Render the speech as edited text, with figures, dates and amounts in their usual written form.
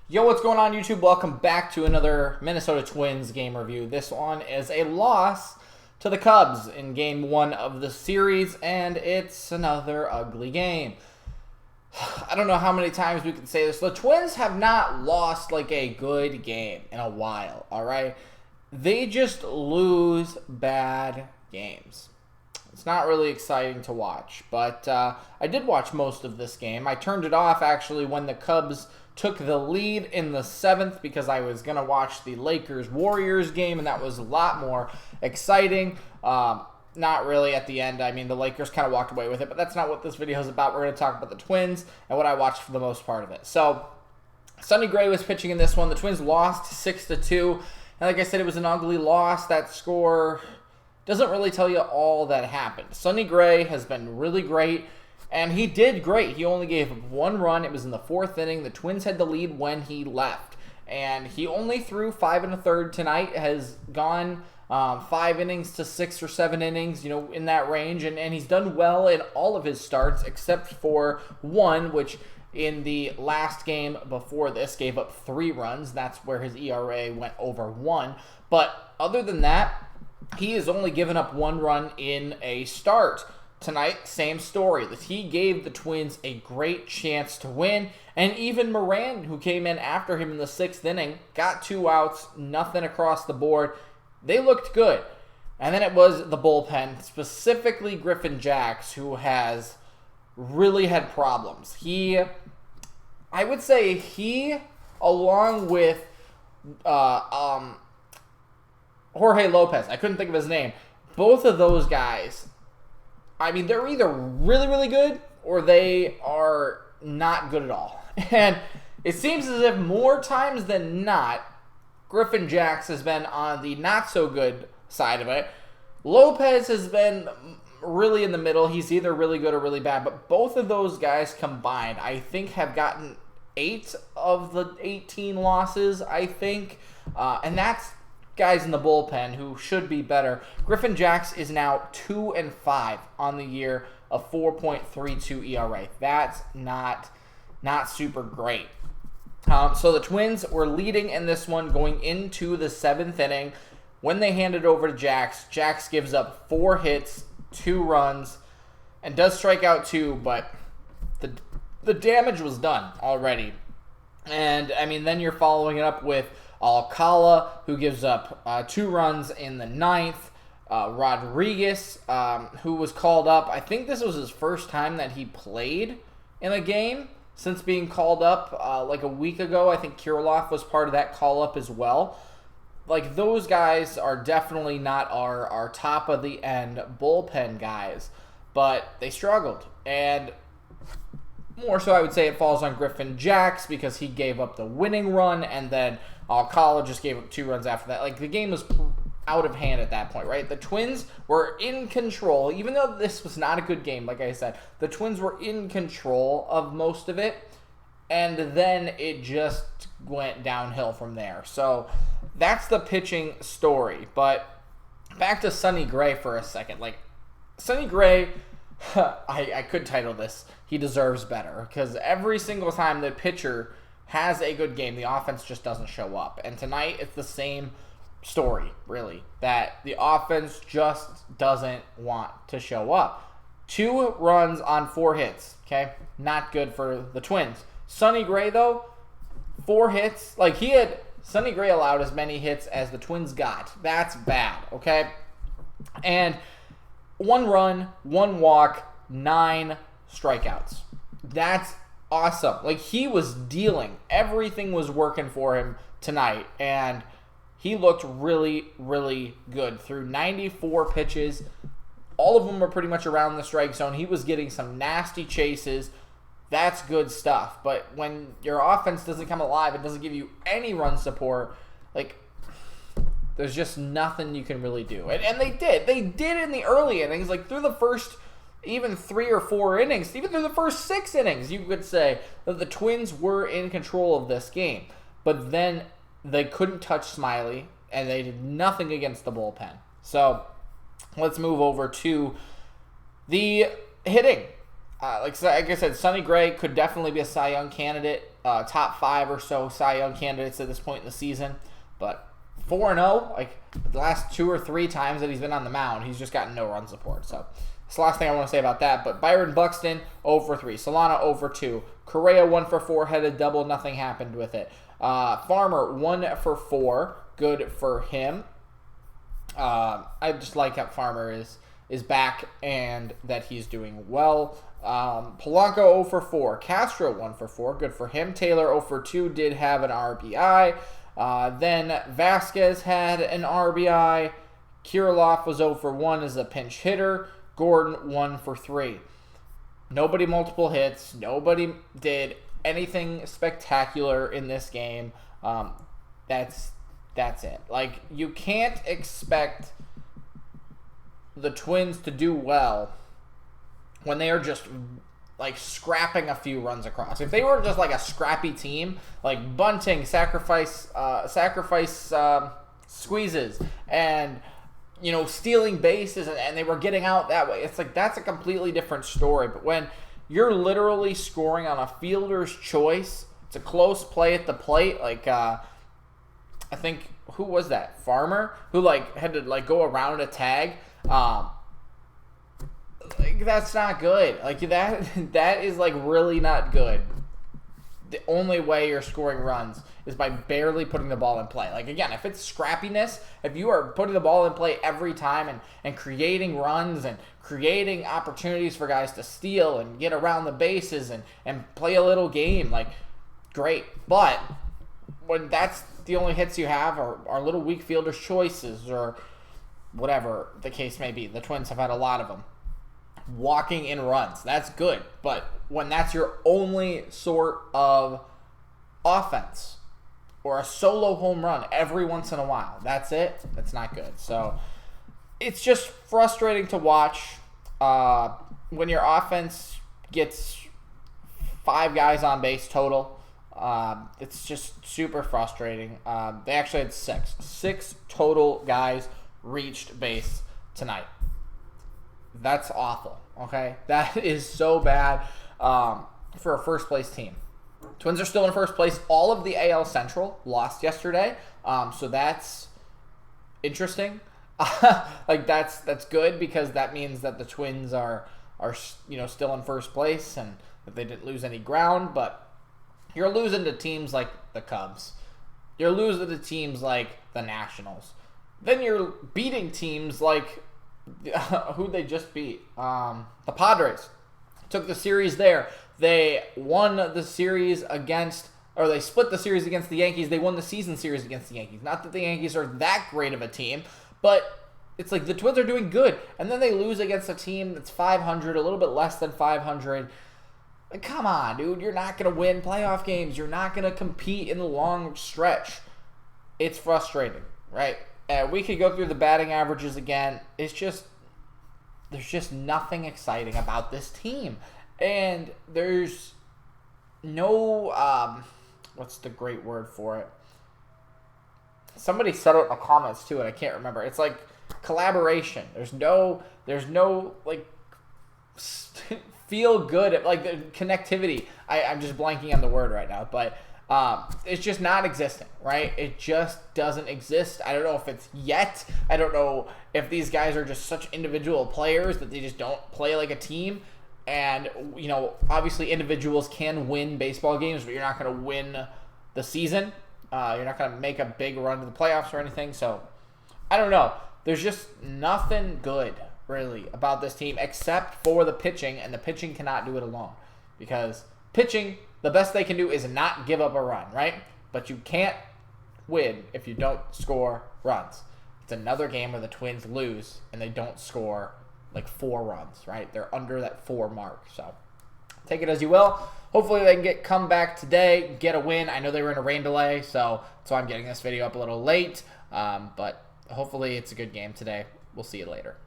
Yo, what's going on, YouTube? Welcome back to another Minnesota Twins game review. This one is a loss to the Cubs in Game 1 of the series, and it's another ugly game. I don't know how many times we can say this. The Twins have not lost like a good game in a while, all right? They just lose bad games. It's not really exciting to watch, but I did watch most of this game. I turned it off, actually, when the Cubs took the lead in the 7th because I was going to watch the Lakers-Warriors game, and that was a lot more exciting. Not really at the end. I mean, the Lakers kind of walked away with it, but that's not what this video is about. We're going to talk about the Twins and what I watched for the most part of it. So, Sonny Gray was pitching in this one. The Twins lost 6-2, and like I said, it was an ugly loss. That score doesn't really tell you all that happened. Sonny Gray has been really great, and he did great. He only gave up 1 run. It was in the 4th inning. The Twins had the lead when he left, and he only threw 5 1/3 tonight. Has gone 5 innings to 6 or 7 innings, in that range, and he's done well in all of his starts except for one, which in the last game before this gave up 3 runs. That's where his ERA went over 1. But other than that, he has only given up 1 run in a start. Tonight, same story. He gave the Twins a great chance to win, and even Moran, who came in after him in the 6th inning, got 2 outs, nothing across the board. They looked good. And then it was the bullpen, specifically Griffin Jax, who has really had problems. I would say he, along with Jorge Lopez, I couldn't think of his name, both of those guys, I mean, they're either really, really good or they are not good at all. And it seems as if more times than not, Griffin Jax has been on the not-so-good side of it. Lopez has been really in the middle. He's either really good or really bad. But both of those guys combined, I think, have gotten 8 of the 18 losses, I think. And that's guys in the bullpen who should be better. Griffin Jax is now 2-5 on the year, a 4.32 ERA. That's not super great. So the Twins were leading in this one going into the 7th inning. When they hand it over to Jax, Jax gives up 4 hits, 2 runs, and does strike out 2, but the damage was done already. And, I mean, then you're following it up with Alcala, who gives up 2 runs in the 9th. Rodriguez, who was called up. I think this was his first time that he played in a game since being called up like a week ago. I think Kirilloff was part of that call-up as well. Like, those guys are definitely not our top-of-the-end bullpen guys, but they struggled. And more so, I would say it falls on Griffin Jax because he gave up the winning run, and then Alcala just gave up 2 runs after that. Like, the game was out of hand at that point, right? The Twins were in control. Even though this was not a good game, like I said, the Twins were in control of most of it, and then it just went downhill from there. So that's the pitching story. But back to Sonny Gray for a second. Like, Sonny Gray, I could title this, he deserves better, because every single time the pitcher has a good game, the offense just doesn't show up. And tonight, it's the same story, really, that the offense just doesn't want to show up. 2 runs on 4 hits, okay? Not good for the Twins. Sonny Gray, though, 4 hits. Like, Sonny Gray allowed as many hits as the Twins got. That's bad, okay? And 1 run, 1 walk, 9 strikeouts. That's awesome. Like, he was dealing. Everything was working for him tonight, and he looked really, really good. Through 94 pitches, all of them were pretty much around the strike zone. He was getting some nasty chases. That's good stuff. But when your offense doesn't come alive, it doesn't give you any run support, like, there's just nothing you can really do. And they did. They did in the early innings, like through the first even 3 or 4 innings, even through the first 6 innings, you could say that the Twins were in control of this game. But then they couldn't touch Smiley, and they did nothing against the bullpen. So let's move over to the hitting. Like I said, Sonny Gray could definitely be a Cy Young candidate. top 5 or so Cy Young candidates at this point in the season. But 4-0, like the last 2 or 3 times that he's been on the mound, he's just gotten no run support. So that's the last thing I want to say about that. But Byron Buxton, 0 for 3. Solana, 0 for 2. Correa, 1 for 4, had a double. Nothing happened with it. Farmer, 1 for 4. Good for him. I just like how Farmer is back and that he's doing well. Polanco, 0 for 4. Castro, 1 for 4. Good for him. Taylor, 0 for 2. Did have an RBI. Then Vasquez had an RBI. Kirilloff was 0 for 1 as a pinch hitter. Gordon, 1 for 3. Nobody multiple hits. Nobody did anything spectacular in this game. That's it. Like, you can't expect the Twins to do well when they are just like scrapping a few runs across. If they were just like a scrappy team, like bunting, sacrifice squeezes, and stealing bases, and they were getting out that way, it's like that's a completely different story. But when you're literally scoring on a fielder's choice, it's a close play at the plate. Like I think, who was that? Farmer, who like had to like go around a tag. Like, that's not good. Like that is like really not good. The only way you're scoring runs is by barely putting the ball in play. Like, again, if it's scrappiness, if you are putting the ball in play every time and creating runs and creating opportunities for guys to steal and get around the bases and play a little game, like, great. But when that's the only hits you have are little weak fielders' choices or whatever the case may be, the Twins have had a lot of them. Walking in runs, that's good. But when that's your only sort of offense or a solo home run every once in a while, that's it. That's not good. So it's just frustrating to watch when your offense gets 5 guys on base total. It's just super frustrating. They actually had 6 total guys reached base tonight. That's awful, okay? That is so bad for a first-place team. Twins are still in first place. All of the AL Central lost yesterday, so that's interesting. Like, that's good because that means that the Twins are still in first place and that they didn't lose any ground, but you're losing to teams like the Cubs. You're losing to teams like the Nationals. Then you're beating teams like who they just beat. The Padres took the series there. They won the series they split the series against the Yankees. They won the season series against the Yankees. Not that the Yankees are that great of a team, but it's like the Twins are doing good. And then they lose against a team that's 500, a little bit less than 500. Like, come on, dude. You're not going to win playoff games. You're not going to compete in the long stretch. It's frustrating, right? We could go through the batting averages again. There's just nothing exciting about this team. And there's no, what's the great word for it? Somebody said it in the comments too, and I can't remember. It's like collaboration. There's no like feel good, like the connectivity. I'm just blanking on the word right now, but it's just not existing, right? It just doesn't exist. I don't know if it's yet. I don't know if these guys are just such individual players that they just don't play like a team. And, obviously individuals can win baseball games, but you're not going to win the season. You're not going to make a big run to the playoffs or anything. So, I don't know. There's just nothing good, really, about this team except for the pitching, and the pitching cannot do it alone. Because pitching, the best they can do is not give up a run, right? But you can't win if you don't score runs. It's another game where the Twins lose and they don't score like 4 runs, right? They're under that 4 mark. So take it as you will. Hopefully they can come back today, get a win. I know they were in a rain delay, so that's why I'm getting this video up a little late. But hopefully it's a good game today. We'll see you later.